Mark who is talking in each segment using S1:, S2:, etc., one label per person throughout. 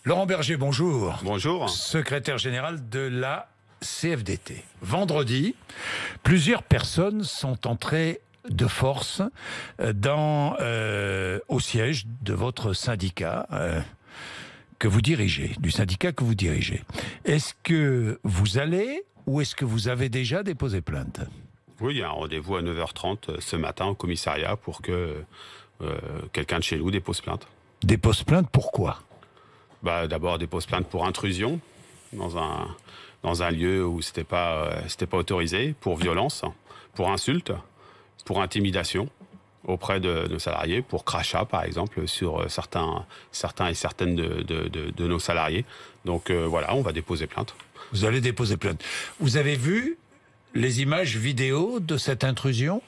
S1: Laurent Berger, bonjour.
S2: Bonjour.
S1: Secrétaire général de la CFDT. Vendredi, plusieurs personnes sont entrées de force au siège de votre syndicat que vous dirigez, du syndicat que vous dirigez. Est-ce que vous allez ou est-ce que vous avez déjà déposé plainte ?
S2: Oui, il y a un rendez-vous à 9h30 ce matin au commissariat pour que quelqu'un de chez nous dépose plainte.
S1: Dépose plainte, pourquoi ?
S2: D'abord, dépose plainte pour intrusion dans un lieu où c'était pas autorisé, pour violence, pour insulte, pour intimidation auprès de nos salariés, pour crachat par exemple sur certains et certaines de nos salariés. Donc voilà, on va déposer plainte.
S1: Vous allez déposer plainte. Vous avez vu les images vidéo de cette intrusion ?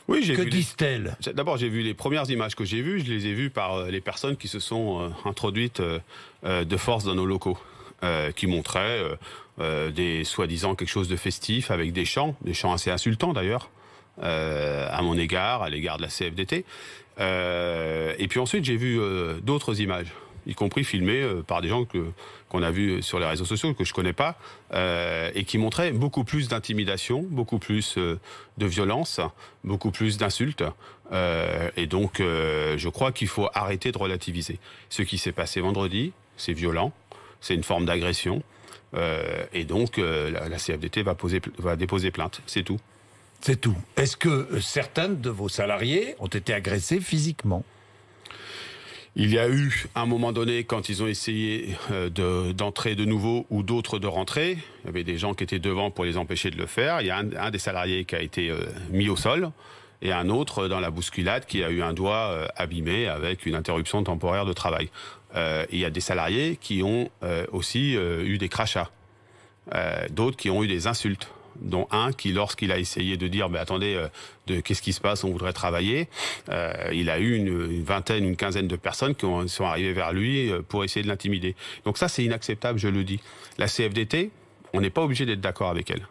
S2: Oui, j'ai vu.
S1: Que disent-elles ?
S2: D'abord, j'ai vu les premières images que j'ai vues. Je les ai vues par les personnes qui se sont introduites de force dans nos locaux, qui montraient soi-disant quelque chose de festif avec des chants assez insultants d'ailleurs, à mon égard, à l'égard de la CFDT. Et puis ensuite, j'ai vu d'autres images, y compris filmées par des gens qu'on a vus sur les réseaux sociaux, que je connais pas, et qui montraient beaucoup plus d'intimidation, beaucoup plus de violence, beaucoup plus d'insultes. Et donc, je crois qu'il faut arrêter de relativiser. Ce qui s'est passé vendredi, c'est violent, c'est une forme d'agression, et donc la CFDT va déposer plainte, c'est tout.
S1: C'est tout. Est-ce que certains de vos salariés ont été agressés physiquement ?
S2: Il y a eu, à un moment donné, quand ils ont essayé d'entrer de nouveau ou d'autres de rentrer, il y avait des gens qui étaient devant pour les empêcher de le faire. Il y a un des salariés qui a été mis au sol et un autre dans la bousculade qui a eu un doigt abîmé avec une interruption temporaire de travail. Il y a des salariés qui ont aussi eu des crachats, d'autres qui ont eu des insultes, dont un qui, lorsqu'il a essayé de dire attendez, qu'est-ce qui se passe, on voudrait travailler, il a eu une quinzaine de personnes qui sont arrivées vers lui pour essayer de l'intimider. Donc ça, c'est inacceptable, je le dis. La CFDT, on n'est pas obligé d'être d'accord avec elle.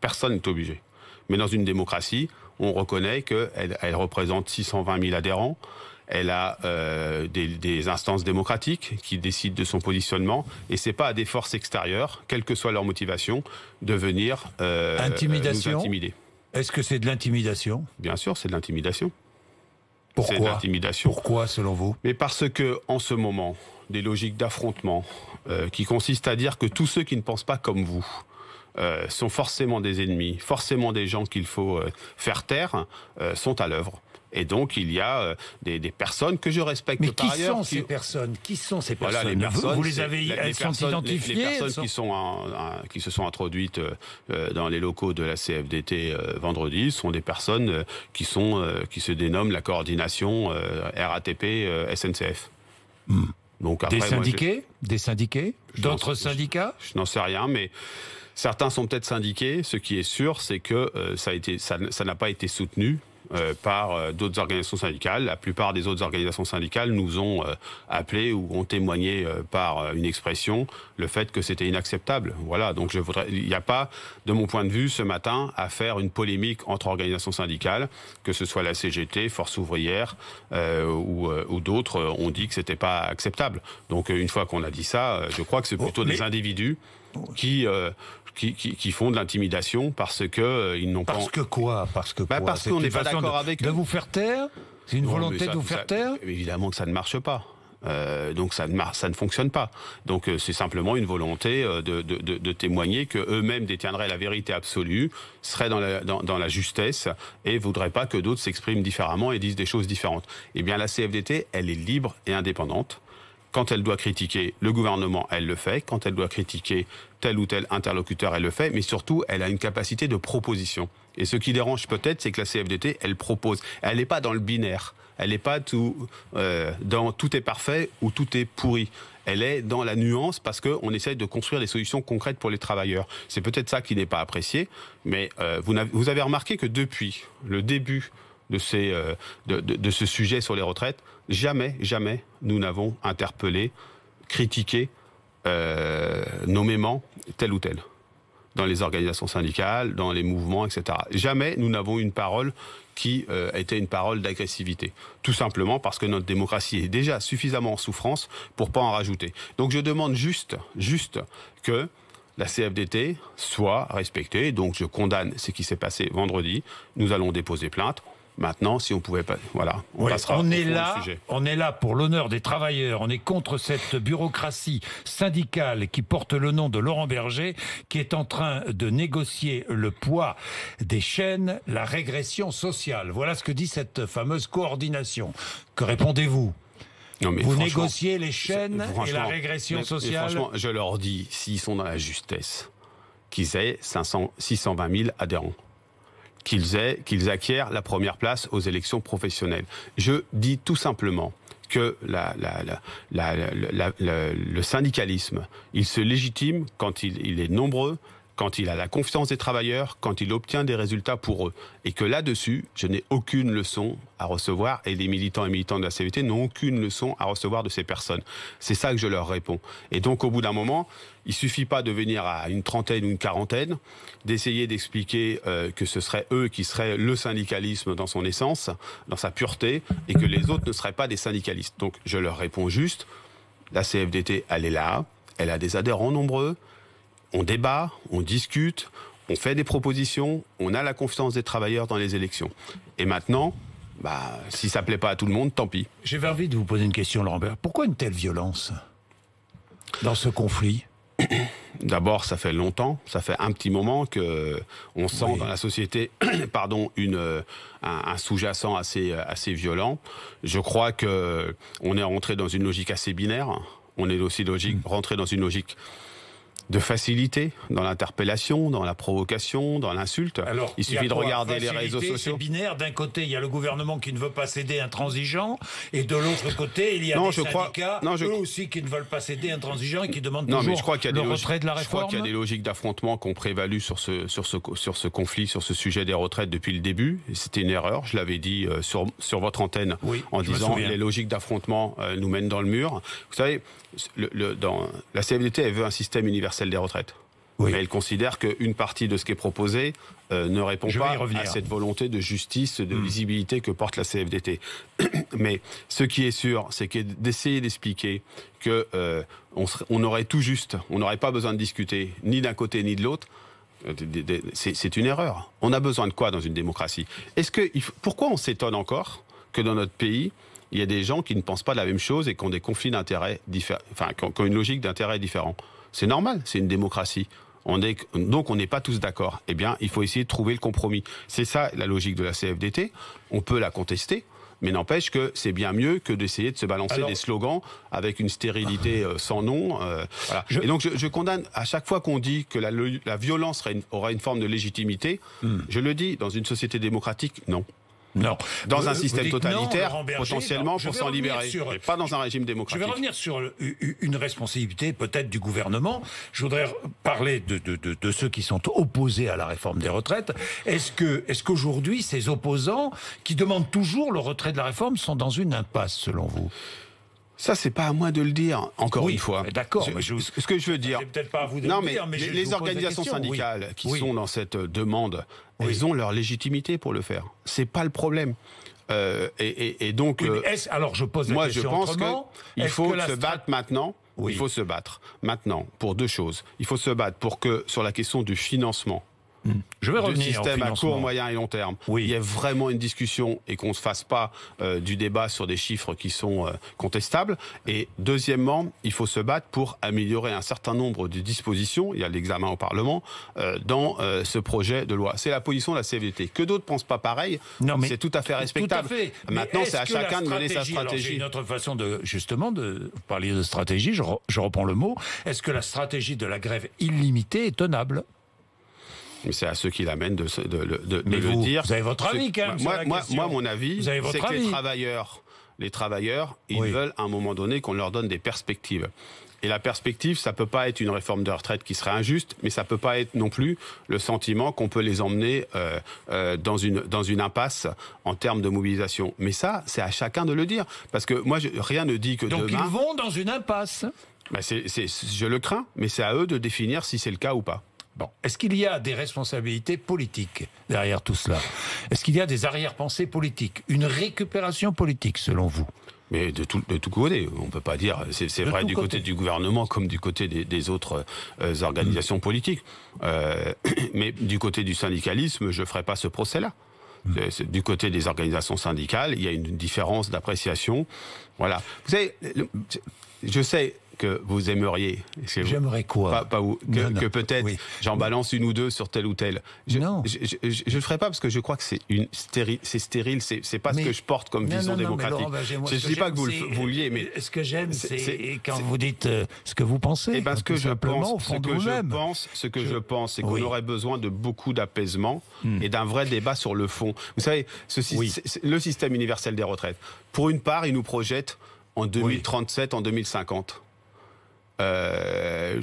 S2: Personne n'est obligé. Mais dans une démocratie, on reconnaît qu'elle représente 620 000 adhérents. Elle a des instances démocratiques qui décident de son positionnement, et c'est pas à des forces extérieures, quelle que soit leur motivation, de venir nous intimider.
S1: Est-ce que c'est de l'intimidation ?
S2: Bien sûr, c'est de l'intimidation.
S1: Pourquoi ?
S2: C'est de l'intimidation.
S1: Pourquoi, selon vous ?
S2: Mais parce que, en ce moment, des logiques d'affrontement qui consistent à dire que tous ceux qui ne pensent pas comme vous sont forcément des ennemis, forcément des gens qu'il faut faire taire, sont à l'œuvre. Et donc, il y a des personnes que je respecte par ailleurs.
S1: Mais qui sont ces personnes ?
S2: Voilà, les personnes,
S1: vous les avez, elles sont identifiées.
S2: Les personnes qui se sont introduites dans les locaux de la CFDT vendredi sont des personnes qui se dénomment la coordination RATP SNCF. Donc après,
S1: des syndiqués, d'autres syndicats.
S2: Je n'en sais rien, mais certains sont peut-être syndiqués. Ce qui est sûr, c'est que ça n'a pas été soutenu par d'autres organisations syndicales. La plupart des autres organisations syndicales nous ont appelés ou ont témoigné par une expression le fait que c'était inacceptable. Voilà, donc il n'y a pas, de mon point de vue, ce matin, à faire une polémique entre organisations syndicales, que ce soit la CGT, Force ouvrière ou d'autres ont dit que c'était pas acceptable. Donc une fois qu'on a dit ça, je crois que c'est plutôt des individus qui font de l'intimidation parce que ils n'ont pas.
S1: Parce que quoi ? Parce
S2: qu'on n'est pas d'accord avec eux.
S1: De vous faire taire ? C'est une volonté de vous faire taire ?
S2: Évidemment que ça ne marche pas. Donc ça ne fonctionne pas. Donc c'est simplement une volonté de témoigner que eux-mêmes détiendraient la vérité absolue, seraient dans la justesse et voudraient pas que d'autres s'expriment différemment et disent des choses différentes. Eh bien la CFDT, elle est libre et indépendante. Quand elle doit critiquer le gouvernement, elle le fait. Quand elle doit critiquer tel ou tel interlocuteur, elle le fait. Mais surtout, elle a une capacité de proposition. Et ce qui dérange peut-être, c'est que la CFDT, elle propose. Elle n'est pas dans le binaire. Elle n'est pas dans tout est parfait ou tout est pourri. Elle est dans la nuance parce qu'on essaie de construire des solutions concrètes pour les travailleurs. C'est peut-être ça qui n'est pas apprécié. Mais vous avez remarqué que depuis le début de ce sujet sur les retraites, jamais nous n'avons interpellé, critiqué nommément tel ou tel. dans les organisations syndicales, dans les mouvements, etc. Jamais nous n'avons une parole qui était une parole d'agressivité. Tout simplement parce que notre démocratie est déjà suffisamment en souffrance pour pas en rajouter. Donc je demande juste que la CFDT soit respectée. Donc je condamne ce qui s'est passé vendredi. Nous allons déposer plainte. Maintenant, si on pouvait pas, voilà, on passera au fond du sujet.
S1: On est là pour l'honneur des travailleurs. On est contre cette bureaucratie syndicale qui porte le nom de Laurent Berger, qui est en train de négocier le poids des chaînes, la régression sociale. Voilà ce que dit cette fameuse coordination. Que répondez-vous ?
S2: Non, mais
S1: vous négociez les chaînes et la régression sociale.
S2: Mais franchement, je leur dis, s'ils sont dans la justesse, qu'ils aient 620 000 adhérents. Qu'ils acquièrent la première place aux élections professionnelles. Je dis tout simplement que le syndicalisme, il se légitime quand il est nombreux, quand il a la confiance des travailleurs, quand il obtient des résultats pour eux. Et que là-dessus, je n'ai aucune leçon à recevoir, et les militants et militantes de la CFDT n'ont aucune leçon à recevoir de ces personnes. C'est ça que je leur réponds. Et donc, au bout d'un moment, il suffit pas de venir à une trentaine ou une quarantaine, d'essayer d'expliquer que ce serait eux qui seraient le syndicalisme dans son essence, dans sa pureté, et que les autres ne seraient pas des syndicalistes. Donc, je leur réponds juste, la CFDT, elle est là, elle a des adhérents nombreux, on débat, on discute, on fait des propositions, on a la confiance des travailleurs dans les élections. Et maintenant, si ça plaît pas à tout le monde, tant pis.
S1: J'ai envie de vous poser une question, Laurent Berger. Pourquoi une telle violence dans ce conflit ?
S2: D'abord, ça fait longtemps, ça fait un petit moment que on sent dans la société, un sous-jacent assez violent. Je crois que on est rentré dans une logique assez binaire. On est aussi rentré dans une logique de facilité dans l'interpellation, dans la provocation, dans l'insulte.
S1: Alors,
S2: il suffit de regarder les réseaux sociaux.
S1: C'est binaire. D'un côté, il y a le gouvernement qui ne veut pas céder intransigeant, et de l'autre côté, il y a des syndicats, eux aussi, qui ne veulent pas céder intransigeant et qui demandent toujours le retrait de la réforme.
S2: Je crois qu'il y a des logiques d'affrontement qui ont prévalu sur ce conflit, sur ce sujet des retraites depuis le début. C'était une erreur. Je l'avais dit sur votre antenne en disant les logiques d'affrontement nous mènent dans le mur. Vous savez, dans la CFDT, elle veut un système universel des retraites. Oui. Mais elle considère qu'une partie de ce qui est proposé ne répond pas à cette volonté de justice, de lisibilité que porte la CFDT. Mais ce qui est sûr, c'est d'essayer d'expliquer que on aurait tout juste, on n'aurait pas besoin de discuter ni d'un côté ni de l'autre. C'est une erreur. On a besoin de quoi dans une démocratie ? Pourquoi on s'étonne encore que dans notre pays, il y a des gens qui ne pensent pas la même chose et qui ont des conflits d'intérêts différents, qui ont une logique d'intérêt différente. C'est normal, c'est une démocratie. Donc on n'est pas tous d'accord. Eh bien, il faut essayer de trouver le compromis. C'est ça la logique de la CFDT. On peut la contester, mais n'empêche que c'est bien mieux que d'essayer de se balancer des slogans avec une stérilité sans nom. Voilà. Et donc je condamne, à chaque fois qu'on dit que la violence aura une forme de légitimité, je le dis, dans une société démocratique, non.
S1: Non.
S2: Dans un système totalitaire, potentiellement, pour s'en libérer. Mais pas dans un régime démocratique.
S1: Je vais revenir sur une responsabilité peut-être du gouvernement. Je voudrais parler de ceux qui sont opposés à la réforme des retraites. Est-ce qu'aujourd'hui, ces opposants qui demandent toujours le retrait de la réforme sont dans une impasse, selon vous ?
S2: Ça, c'est pas à moi de le dire, encore une fois.
S1: D'accord.
S2: Ce que je veux dire...
S1: C'est peut-être pas à vous de le dire, mais
S2: les organisations syndicales qui sont dans cette demande, elles ont leur légitimité pour le faire. C'est pas le problème. Et donc...
S1: alors, je pose la question autrement.
S2: Moi, je pense qu'il faut se battre maintenant. Il faut se battre maintenant pour deux choses. Il faut se battre pour que, sur la question du financement,
S1: je vais revenir
S2: du système à court, moyen et long terme. Il y a vraiment une discussion et qu'on ne se fasse pas du débat sur des chiffres qui sont contestables. Et deuxièmement, il faut se battre pour améliorer un certain nombre de dispositions, il y a l'examen au Parlement, dans ce projet de loi. C'est la position de la CFDT. Que d'autres ne pensent pas pareil, c'est tout à fait respectable.
S1: Tout à fait.
S2: Maintenant, c'est à chacun de mener sa stratégie.
S1: J'ai une autre façon de parler de stratégie, je reprends le mot. Est-ce que la stratégie de la grève illimitée est tenable ?
S2: Mais c'est à ceux qui l'amènent de le dire.
S1: Vous avez votre avis, quand même.
S2: Moi, mon avis, c'est que les travailleurs, ils veulent à un moment donné qu'on leur donne des perspectives. Et la perspective, ça peut pas être une réforme de retraite qui serait injuste, mais ça peut pas être non plus le sentiment qu'on peut les emmener dans une impasse en termes de mobilisation. Mais ça, c'est à chacun de le dire, parce que moi, rien ne dit que
S1: donc
S2: demain.
S1: Donc ils vont dans une impasse.
S2: Je le crains, mais c'est à eux de définir si c'est le cas ou pas.
S1: Bon. Est-ce qu'il y a des responsabilités politiques derrière tout cela? Est-ce qu'il y a des arrière-pensées politiques? Une récupération politique, selon vous?
S2: Mais de tout côté, on peut pas dire. C'est vrai du côté du gouvernement comme du côté des autres organisations politiques. Mais du côté du syndicalisme, je ferai pas ce procès-là. Du côté des organisations syndicales, il y a une différence d'appréciation. Voilà. Vous savez, je sais que vous aimeriez.
S1: J'aimerais quoi?
S2: Pas vous. Que peut-être j'en balance une ou deux sur tel ou tel.
S1: Non.
S2: Je le ferai pas parce que je crois que c'est stérile. C'est pas ce que je porte comme vision démocratique. Je ne dis pas que vous le vouliez, mais
S1: ce que j'aime, c'est quand vous dites ce que vous pensez.
S2: Et parce que je pense,
S1: ce que
S2: je pense, c'est qu'on aurait besoin de beaucoup d'apaisement et d'un vrai débat sur le fond. Vous savez, le système universel des retraites, pour une part, il nous projette en 2037, en 2050.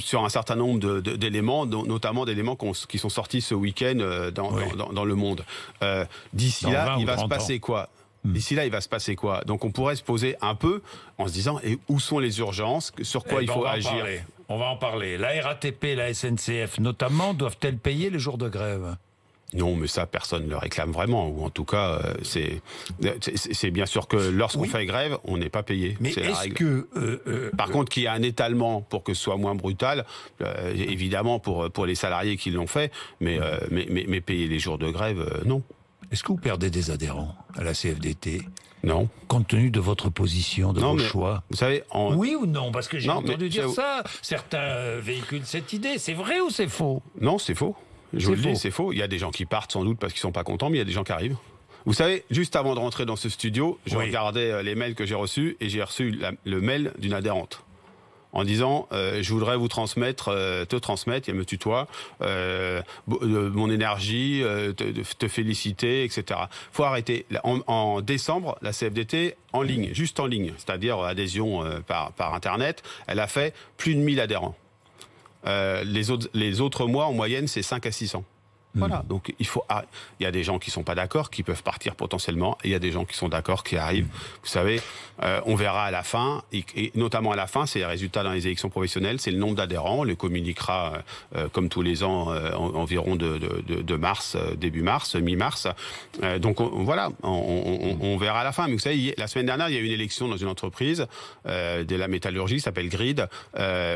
S2: Sur un certain nombre d'éléments, notamment d'éléments qui sont sortis ce week-end dans le monde. D'ici là, il va se passer quoi? D'ici là, il va se passer quoi? Donc on pourrait se poser un peu en se disant, et où sont les urgences? Sur quoi il faut agir?
S1: On va en parler. La RATP, la SNCF notamment, doivent-elles payer les jours de grève?
S2: Non, mais ça, personne ne le réclame vraiment. Ou en tout cas, c'est bien sûr que lorsqu'on fait grève, on n'est pas payé.
S1: Mais est-ce que...
S2: Par contre, qu'il y a un étalement pour que ce soit moins brutal, évidemment pour les salariés qui l'ont fait, mais payer les jours de grève, non.
S1: Est-ce que vous perdez des adhérents à la CFDT?
S2: Non.
S1: Compte tenu de votre position, de vos choix.
S2: Vous savez,
S1: oui ou non? Parce que j'ai entendu dire ça. Certains véhiculent cette idée. C'est vrai ou c'est faux?
S2: Non, c'est faux. Je vous le dis, c'est faux. Il y a des gens qui partent sans doute parce qu'ils sont pas contents, mais il y a des gens qui arrivent. Vous savez, juste avant de rentrer dans ce studio, je regardais les mails que j'ai reçus et j'ai reçu le mail d'une adhérente en disant je voudrais vous te transmettre, elle me tutoie, mon énergie, te féliciter, etc. Faut arrêter. En décembre, la CFDT en ligne, juste en ligne, c'est-à-dire adhésion par Internet, elle a fait plus de 1000 adhérents. Les autres mois, en moyenne, c'est 5 à 600. Voilà, donc il y a des gens qui sont pas d'accord, qui peuvent partir potentiellement, et il y a des gens qui sont d'accord, qui arrivent. Vous savez, on verra à la fin, et notamment à la fin, c'est les résultats dans les élections professionnelles, c'est le nombre d'adhérents, on les communiquera comme tous les ans, environ de mars, début mars, mi-mars. Donc voilà, on verra à la fin. Mais vous savez, la semaine dernière, il y a eu une élection dans une entreprise de la métallurgie, qui s'appelle Grid,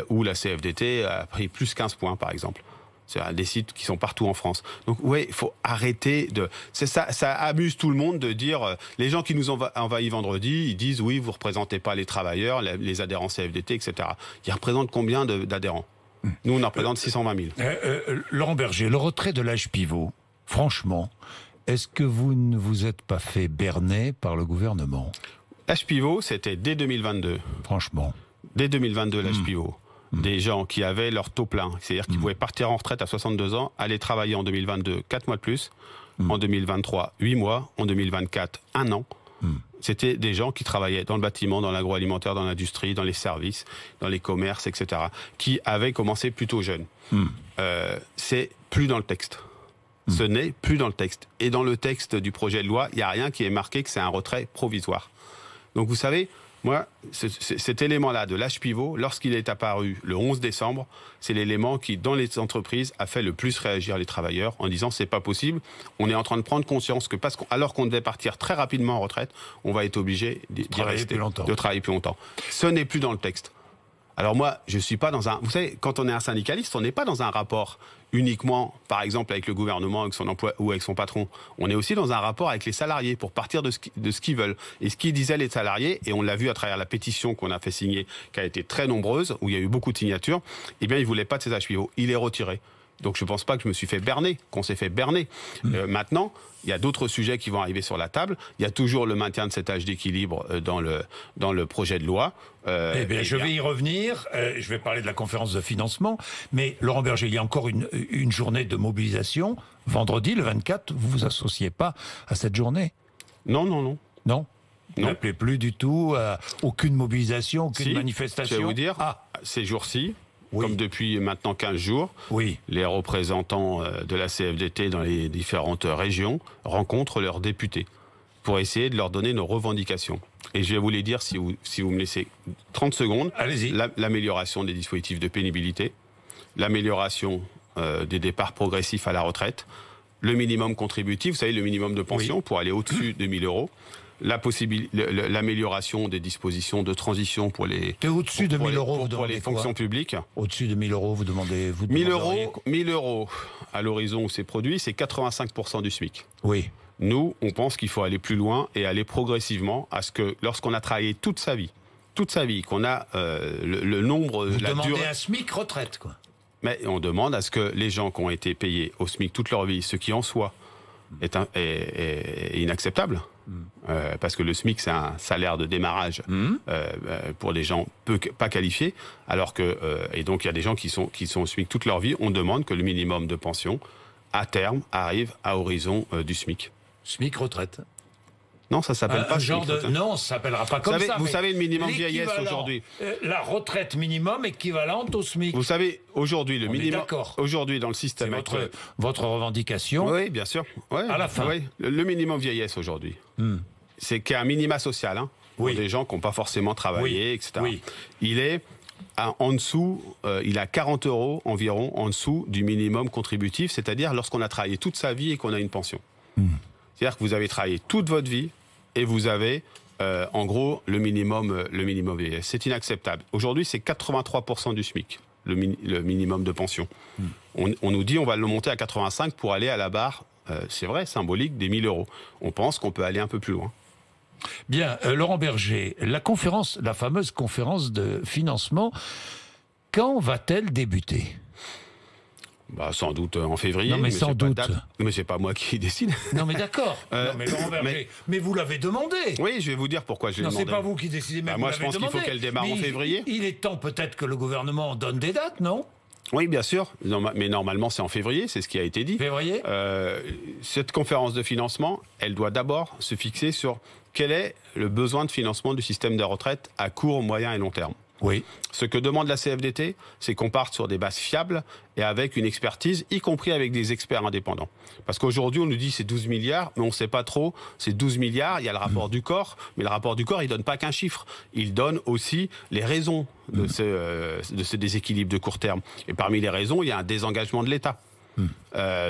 S2: où la CFDT a pris plus 15 points, par exemple. C'est des sites qui sont partout en France. Donc ouais, il faut arrêter de... Ça amuse tout le monde de dire... les gens qui nous envahissent vendredi, ils disent oui, vous représentez pas les travailleurs, les adhérents CFDT, etc. Ils représentent combien d'adhérents? Nous, on en représente 620 000.
S1: Laurent Berger, le retrait de l'âge pivot, franchement, est-ce que vous ne vous êtes pas fait berner par le gouvernement?
S2: L'âge pivot, c'était dès 2022.
S1: Franchement.
S2: Dès 2022, l'âge pivot. Des gens qui avaient leur taux plein, c'est-à-dire qu'ils pouvaient partir en retraite à 62 ans, aller travailler en 2022 4 mois de plus, en 2023 8 mois, en 2024 1 an. C'était des gens qui travaillaient dans le bâtiment, dans l'agroalimentaire, dans l'industrie, dans les services, dans les commerces, etc., qui avaient commencé plutôt jeunes. C'est plus dans le texte. Ce n'est plus dans le texte. Et dans le texte du projet de loi, il n'y a rien qui est marqué que c'est un retrait provisoire. Donc vous savez... Moi, cet élément-là de l'âge pivot, lorsqu'il est apparu le 11 décembre, c'est l'élément qui, dans les entreprises, a fait le plus réagir les travailleurs en disant c'est pas possible. On est en train de prendre conscience que alors qu'on devait partir très rapidement en retraite, on va être obligé de travailler plus longtemps. Ce n'est plus dans le texte. Alors moi, je suis pas dans un... Vous savez, quand on est un syndicaliste, on n'est pas dans un rapport uniquement, par exemple, avec le gouvernement, avec son emploi ou avec son patron. On est aussi dans un rapport avec les salariés pour partir de ce qu'ils veulent. Et ce qu'ils disaient les salariés, et on l'a vu à travers la pétition qu'on a fait signer, qui a été très nombreuse, où il y a eu beaucoup de signatures, eh bien, ils voulaient pas de ces âges pivots. Il est retiré. Donc je ne pense pas que je me suis fait berner, qu'on s'est fait berner. Maintenant, il y a d'autres sujets qui vont arriver sur la table. Il y a toujours le maintien de cet âge d'équilibre dans le projet de loi.
S1: Je vais y revenir. Je vais parler de la conférence de financement. Mais Laurent Berger, il y a encore une journée de mobilisation. Vendredi, le 24, vous vous associez pas à cette journée?
S2: Non.
S1: Non? Vous n'appelez plus du tout à aucune mobilisation, aucune manifestation?
S2: Je vais vous dire, ces jours-ci... Comme depuis maintenant 15 jours, les représentants de la CFDT dans les différentes régions rencontrent leurs députés pour essayer de leur donner nos revendications. Et je vais vous les dire si vous me laissez 30 secondes.
S1: Allez-y.
S2: L'amélioration des dispositifs de pénibilité, l'amélioration des départs progressifs à la retraite, le minimum contributif, vous savez, le minimum de pension pour aller au-dessus de 1 000 euros, l'amélioration des dispositions de transition pour les...
S1: Au-dessus de 1 000 euros,
S2: pour les fonctions publiques.
S1: Au-dessus de 1 000 euros, vous demandez...
S2: 1 000 euros à l'horizon où c'est produit, c'est 85% du SMIC.
S1: Oui.
S2: Nous, on pense qu'il faut aller plus loin et aller progressivement à ce que lorsqu'on a travaillé toute sa vie, qu'on a le nombre...
S1: Vous demandez un SMIC retraite, quoi.
S2: Mais on demande à ce que les gens qui ont été payés au SMIC toute leur vie, ce qui en soi est inacceptable, parce que le SMIC, c'est un salaire de démarrage pour des gens pas qualifiés, alors que... et donc, il y a des gens qui sont au SMIC toute leur vie. On demande que le minimum de pension, à terme, arrive à horizon du SMIC.
S1: SMIC retraite.
S2: Non, ça s'appelle pas
S1: genre
S2: SMIC.
S1: Non, ça s'appellera pas comme ça.
S2: Vous savez le minimum vieillesse aujourd'hui.
S1: La retraite minimum équivalente au SMIC.
S2: Vous savez, aujourd'hui, le minimum...
S1: D'accord.
S2: Aujourd'hui, dans le système...
S1: Votre revendication.
S2: Oui, bien sûr. Ouais,
S1: à la fin.
S2: Oui, le minimum vieillesse aujourd'hui. C'est qu'il y a un minima social, pour des gens qui n'ont pas forcément travaillé, etc.
S1: Oui.
S2: Il est en dessous, il a 40 euros environ en dessous du minimum contributif, c'est-à-dire lorsqu'on a travaillé toute sa vie et qu'on a une pension. C'est-à-dire que vous avez travaillé toute votre vie et vous avez, en gros, le minimum vieillesse. C'est inacceptable. Aujourd'hui, c'est 83% du SMIC, le minimum de pension. On nous dit on va le monter à 85 pour aller à la barre, c'est vrai, symbolique, des 1 000 euros. On pense qu'on peut aller un peu plus loin.
S1: Bien, Laurent Berger, la fameuse conférence de financement, quand va-t-elle débuter ?
S2: Sans doute en février.
S1: Non, mais sans doute.
S2: Mais c'est pas moi qui décide.
S1: Non, mais d'accord. Non, mais Laurent Berger, mais vous l'avez demandé.
S2: Oui, je vais vous dire pourquoi je l'ai demandé.
S1: Non, c'est pas vous qui décidez, mais vous
S2: moi,
S1: l'avez
S2: je pense qu'il
S1: demandé.
S2: faut qu'elle démarre en février.
S1: Il est temps peut-être que le gouvernement donne des dates, non ?
S2: Oui, bien sûr. Mais normalement, c'est en février, c'est ce qui a été dit.
S1: Février ?
S2: Cette conférence de financement, elle doit d'abord se fixer sur quel est le besoin de financement du système de retraite à court, moyen et long terme.
S1: Oui.
S2: Ce que demande la CFDT, c'est qu'on parte sur des bases fiables et avec une expertise, y compris avec des experts indépendants. Parce qu'aujourd'hui, on nous dit c'est 12 milliards, mais on ne sait pas trop. C'est 12 milliards, il y a le rapport du corps, mais le rapport du corps, il ne donne pas qu'un chiffre. Il donne aussi les raisons de ce déséquilibre de court terme. Et parmi les raisons, il y a un désengagement de l'État.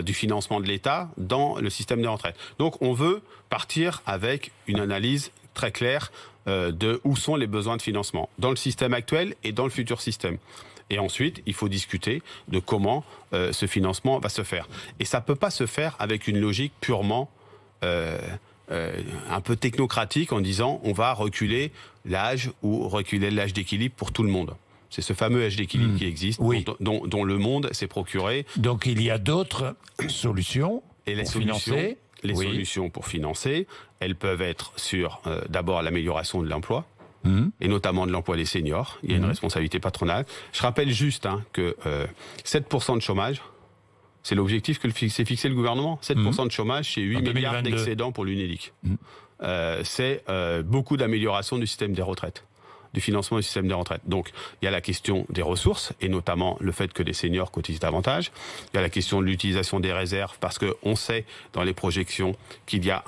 S2: Du financement de l'État dans le système de retraite. Donc on veut partir avec une analyse très claire de où sont les besoins de financement dans le système actuel et dans le futur système. Et ensuite, il faut discuter de comment ce financement va se faire. Et ça ne peut pas se faire avec une logique purement un peu technocratique en disant on va reculer l'âge ou reculer l'âge d'équilibre pour tout le monde. C'est ce fameux âge d'équilibre qui existe, dont le monde s'est procuré.
S1: Donc il y a d'autres solutions pour financer.
S2: Les solutions pour financer, elles peuvent être sur d'abord l'amélioration de l'emploi, et notamment de l'emploi des seniors. Il y a une responsabilité patronale. Je rappelle juste que 7% de chômage, c'est l'objectif que s'est fixé le gouvernement. 7% de chômage, c'est 8 milliards d'excédents pour l'UNEDIC. C'est beaucoup d'amélioration du système des retraites, du financement du système des retraites. Donc, il y a la question des ressources, et notamment le fait que les seniors cotisent davantage. Il y a la question de l'utilisation des réserves, parce qu'on sait dans les projections qu'il y a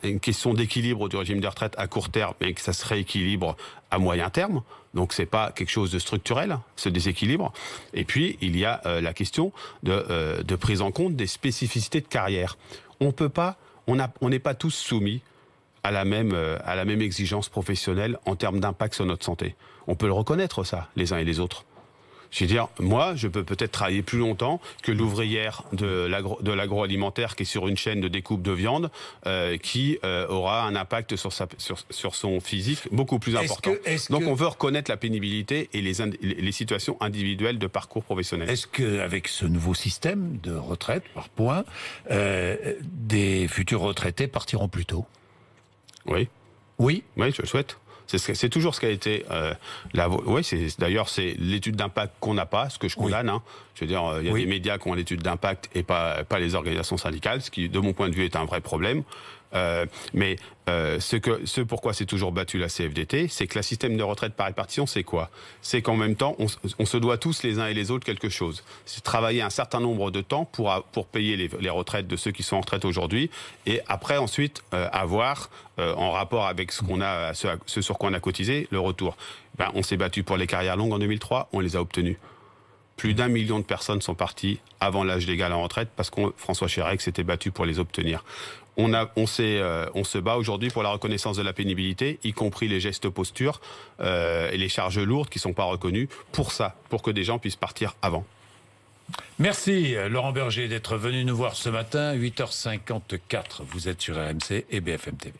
S2: une question d'équilibre du régime de retraite à court terme, mais que ça se rééquilibre à moyen terme. Donc, c'est pas quelque chose de structurel, ce déséquilibre. Et puis, il y a la question de prise en compte des spécificités de carrière. On n'est pas tous soumis à la même exigence professionnelle en termes d'impact sur notre santé. On peut le reconnaître, ça, les uns et les autres. Je veux dire, moi, je peux peut-être travailler plus longtemps que l'ouvrière de l'agroalimentaire qui est sur une chaîne de découpe de viande, qui aura un impact sur son physique beaucoup plus important. Donc on veut reconnaître la pénibilité et les situations individuelles de parcours professionnel.
S1: Est-ce qu'avec ce nouveau système de retraite par points, des futurs retraités partiront plus tôt ?
S2: Oui.
S1: Oui.
S2: Oui, je le souhaite. C'est toujours ce qui a été d'ailleurs c'est l'étude d'impact qu'on n'a pas, ce que je condamne. Je veux dire, il y a des médias qui ont l'étude d'impact et pas les organisations syndicales, ce qui, de mon point de vue, est un vrai problème. Mais ce pourquoi c'est toujours battu la CFDT, c'est que le système de retraite par répartition, c'est quoi? C'est qu'en même temps, on se doit tous les uns et les autres quelque chose. C'est travailler un certain nombre de temps pour payer les retraites de ceux qui sont en retraite aujourd'hui, et après ensuite avoir en rapport avec ce sur quoi on a cotisé le retour. On s'est battu pour les carrières longues en 2003, on les a obtenues. Plus d'1 million de personnes sont parties avant l'âge légal en retraite parce que François Chérèque s'était battu pour les obtenir. On se bat aujourd'hui pour la reconnaissance de la pénibilité, y compris les gestes postures et les charges lourdes qui ne sont pas reconnues, pour ça, pour que des gens puissent partir avant.
S1: Merci Laurent Berger d'être venu nous voir ce matin, 8h54. Vous êtes sur RMC et BFM TV.